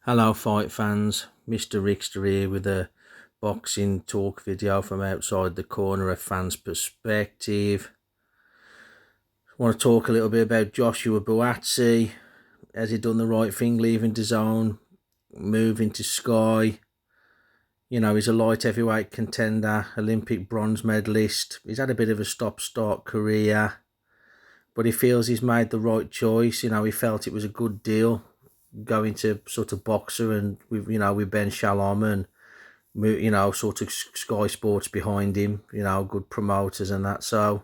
Hello fight fans, Mr. Rickster here with a boxing talk video from outside the corner of fans' perspective. I want to talk a little bit about Joshua Buatsi. Has he done the right thing leaving DAZN, moving to Sky? You know, he's a light heavyweight contender, Olympic bronze medalist. He's had a bit of a stop-start career, but he feels he's made the right choice. You know, he felt it was a good deal going to sort of boxer and with Ben Shalom and sort of Sky Sports behind him, good promoters and that. So,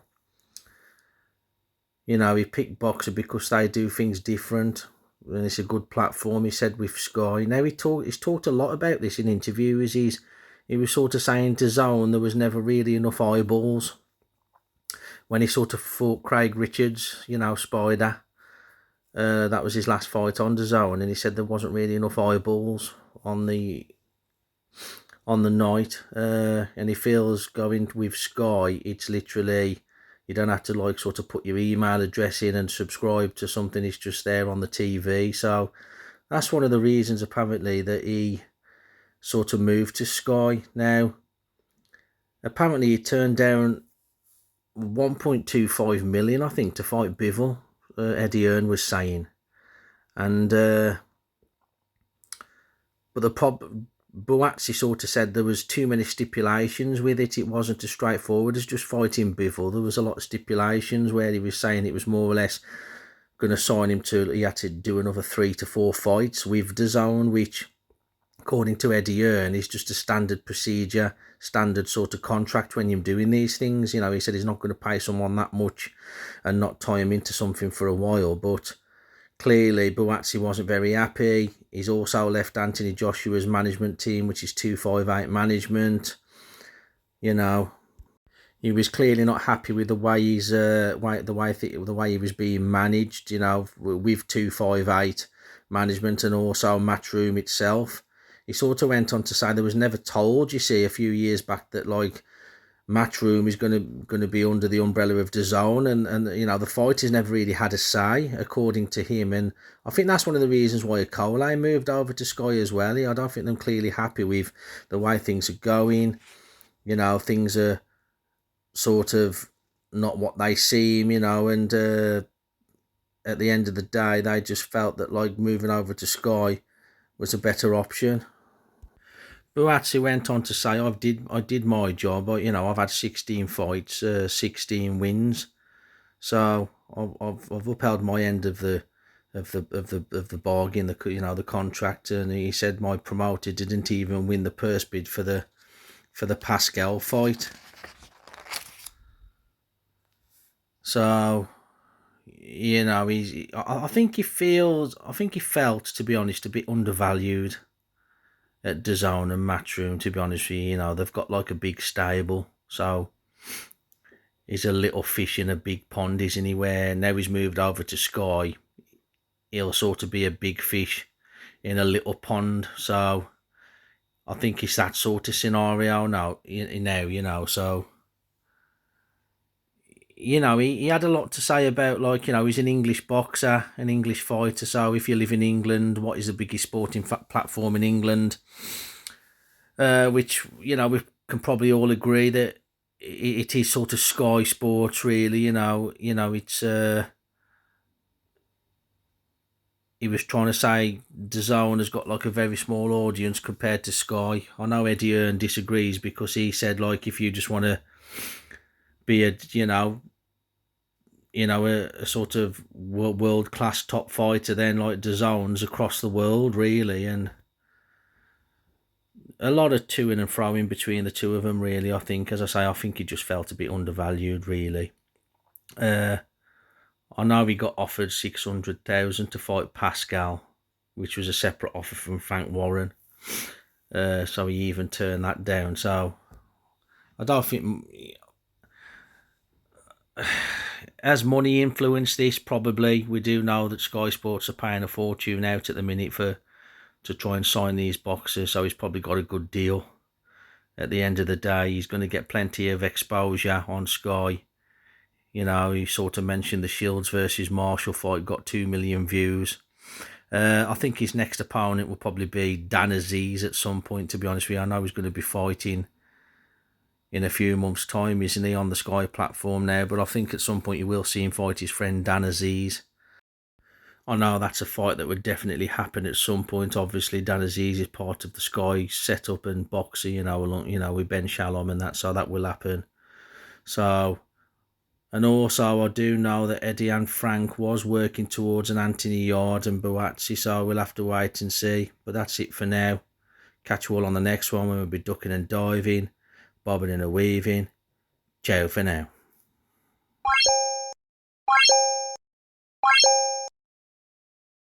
he picked boxer because they do things different and it's a good platform, he said, with Sky. Now he's talked a lot about this in interviews. He was sort of saying to DAZN there was never really enough eyeballs when he sort of fought Craig Richards, Spider. That was his last fight on DAZN, and he said there wasn't really enough eyeballs on the night, and he feels going with Sky, it's literally, you don't have to sort of put your email address in and subscribe to something. It's just there on the TV. So that's one of the reasons apparently that he sort of moved to Sky. Now apparently he turned down 1.25 million, I think, to fight Bivol, Eddie Hearn was saying. And but Buatsi sort of said there was too many stipulations with it. It wasn't as straightforward as just fighting Bivol. There was a lot of stipulations where he was saying it was more or less going to sign him to, he had to do another 3 to 4 fights with DAZN, which according to Eddie Hearn is just a standard procedure, standard sort of contract when you're doing these things. He said he's not going to pay someone that much and not tie him into something for a while. But clearly Buatsi wasn't very happy. He's also left Anthony Joshua's management team, which is 258 Management. He was clearly not happy with the way the way he was being managed, with 258 Management and also Matchroom itself. He sort of went on to say there was never told, you see, a few years back that Matchroom is going to be under the umbrella of DAZN, and the fighters never really had a say, according to him. And I think that's one of the reasons why Cole moved over to Sky as well. I don't think they're clearly happy with the way things are going. Things are sort of not what they seem, and at the end of the day, they just felt that moving over to Sky was a better option. Buatsi went on to say, I did my job. I've had 16 fights, 16 wins, so I've upheld my end of the bargain, the contract. And he said my promoter didn't even win the purse bid for the Pascal fight. So I think he felt, to be honest, a bit undervalued at DAZN and Matchroom, to be honest with you. They've got a big stable, so he's a little fish in a big pond, isn't he? Where now he's moved over to Sky, he'll sort of be a big fish in a little pond. So I think it's that sort of scenario now, so he had a lot to say about, he's an English boxer, an English fighter. So if you live in England, what is the biggest sporting platform in England? Which, we can probably all agree that it is sort of Sky Sports, really. It's... he was trying to say DAZN has got a very small audience compared to Sky. I know Eddie Hearn disagrees because he said, if you just want to be a sort of world-class top fighter, then DAZN's across the world, really. And a lot of to and fro in between the two of them, really. I think, as I say, I think he just felt a bit undervalued, really. I know he got offered 600,000 to fight Pascal, which was a separate offer from Frank Warren. So he even turned that down. So I don't think... Has money influenced this? Probably. We do know that Sky Sports are paying a fortune out at the minute to try and sign these boxers, so he's probably got a good deal. At the end of the day, he's going to get plenty of exposure on Sky. He sort of mentioned the Shields versus Marshall fight got 2 million views. I think his next opponent will probably be Dan Aziz at some point, to be honest with you. I know he's going to be fighting in a few months' time, isn't he, on the Sky platform now? But I think at some point you will see him fight his friend Dan Aziz. I know that's a fight that would definitely happen at some point. Obviously, Dan Aziz is part of the Sky setup and boxer, along, with Ben Shalom and that, so that will happen. So, and also I do know that Eddie and Frank was working towards an Anthony Yard and Buatsi, so we'll have to wait and see. But that's it for now. Catch you all on the next one when we'll be ducking and diving, bobbing and a weaving. Ciao for now.